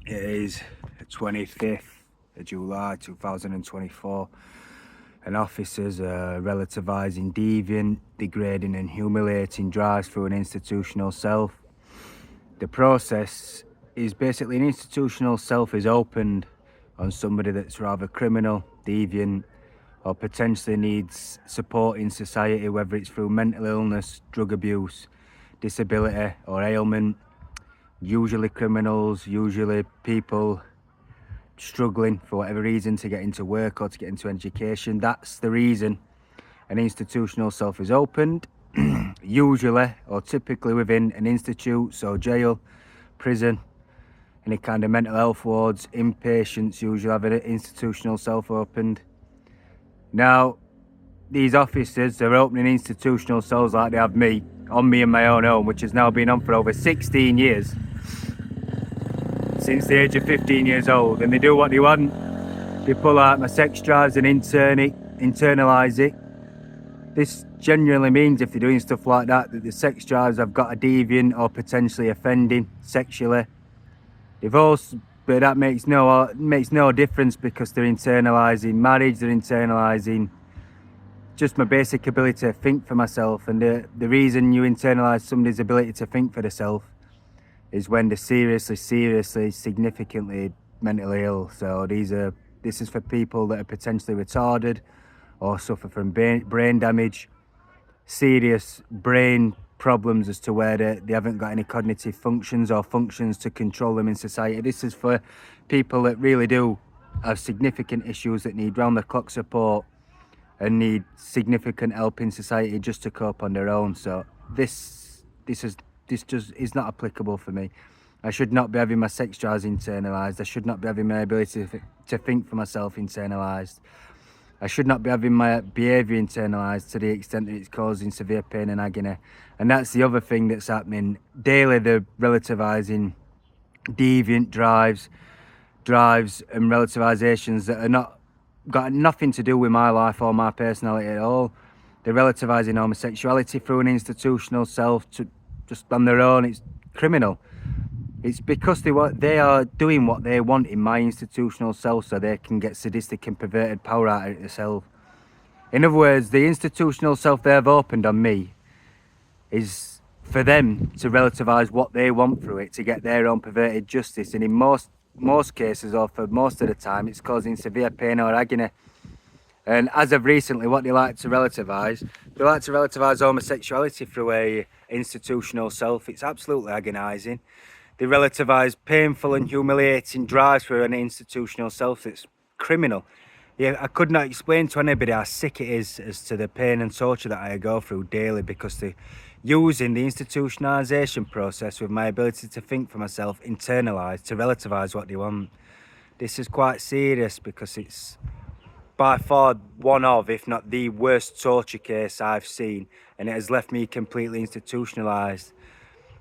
It is the 25th of July 2024, and officers are relativising deviant, degrading and humiliating drives through an institutional self. The process is basically an institutional self is opened on somebody that's rather criminal, deviant, or potentially needs support in society, whether it's through mental illness, drug abuse, disability or ailment. Usually criminals, usually people struggling for whatever reason to get into work or to get into education. That's the reason an institutional self is opened, usually or typically within an institute, so jail, prison, any kind of mental health wards. Inpatients usually have an institutional self opened. Now, these officers are opening institutional cells like they have me, on me and my own home, which has now been on for over 16 years. Since the age of 15 years old, and they do what they want. They pull out my sex drives and internalise it. This genuinely means, if they're doing stuff like that the sex drives have got a deviant or potentially offending sexually. But that makes no difference, because they're internalising marriage, they're internalising just my basic ability to think for myself. And the reason you internalise somebody's ability to think for themselves is when they're seriously, significantly mentally ill. So this is for people that are potentially retarded or suffer from brain damage, serious brain problems as to where they haven't got any cognitive functions or functions to control them in society. This is for people that really do have significant issues that need round-the-clock support and need significant help in society just to cope on their own. So this just is not applicable for me. I should not be having my sex drives internalised. I should not be having my ability to think for myself internalised. I should not be having my behaviour internalised to the extent that it's causing severe pain and agony. And that's the other thing that's happening daily. They're relativising deviant drives and relativisations that are not got nothing to do with my life or my personality at all. They're relativising homosexuality through an institutional self to just on their own. It's criminal. It's because they are doing what they want in my institutional self, so they can get sadistic and perverted power out of themselves. In other words, the institutional self they've opened on me is for them to relativise what they want through it to get their own perverted justice. And in most cases, or for most of the time, it's causing severe pain or agony. And as of recently, what they like to relativise homosexuality through a institutional self. It's absolutely agonising. They relativise painful and humiliating drives through an institutional self. It's criminal. Yeah, I could not explain to anybody how sick it is as to the pain and torture that I go through daily, because they're using the institutionalisation process with my ability to think for myself internalised to relativise what they want. This is quite serious, because it's by far one of, if not the worst torture case I've seen, and it has left me completely institutionalised.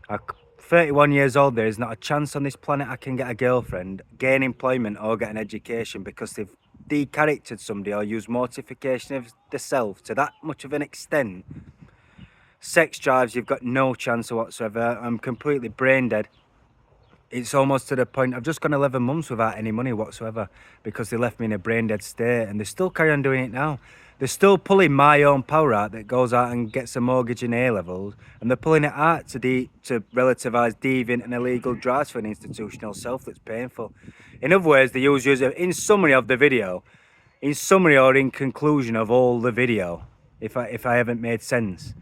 I'm 31 years old. There is not a chance on this planet I can get a girlfriend, gain employment or get an education, because they've de-charactered somebody or used mortification of the self to that much of an extent. Sex drives, you've got no chance whatsoever. I'm completely brain dead. It's almost to the point I've just gone 11 months without any money whatsoever, because they left me in a brain dead state, and they still carry on doing it now. They're still pulling my own power out that goes out and gets a mortgage in A-levels, and they're pulling it out to relativise deviant and illegal drives for an institutional self that's painful. In other words, they use in summary of the video, in summary or in conclusion of all the video, if I haven't made sense.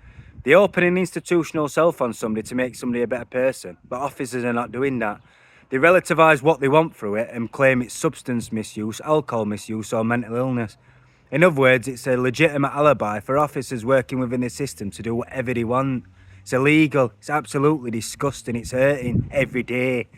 They open an institutional self on somebody to make somebody a better person, but officers are not doing that. They relativise what they want through it and claim it's substance misuse, alcohol misuse or mental illness. In other words, it's a legitimate alibi for officers working within the system to do whatever they want. It's illegal. It's absolutely disgusting. It's hurting every day.